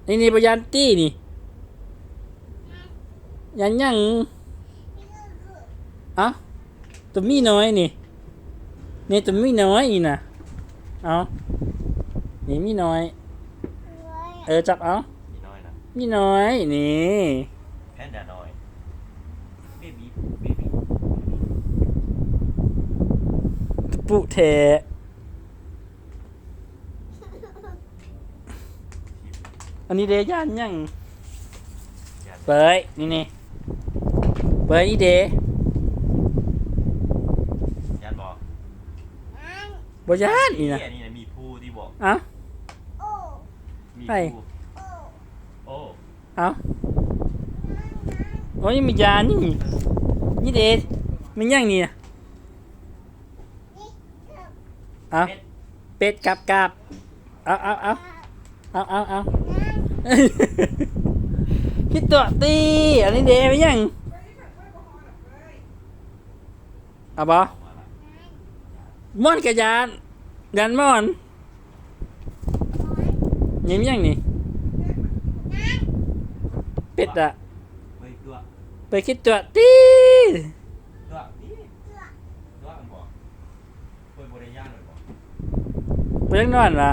นี่บ่ยันตี้นี่ยันยังเอ้าตัวมีน้อยนี่ตัวมีน้อยนี่น่ะเอานี่มีน้อยจับเอามีน้อยนะมีน้อยนี่แพนด้าน้อยเบบี้ กระปุแทอันนี้เดยันยังเปิดนี่เปิดนี่เดยันบอกบ่ยันนี่นะนี่นะมีผู้ที่บอกเอ้ามีผู้โอ้เอ้าโอ้ยมียานนี่เดมันยังนี่นะเอ้าเป็ดกับเอาคิดตัวตีอันนี้เดมันยังเอาบ่ม่อนกับยานม่อนนี่มันยังนี่เป็ดอะไปคิดตัวตีตัวอันบอกคนบริยานเลยบอกไปยังนอนละ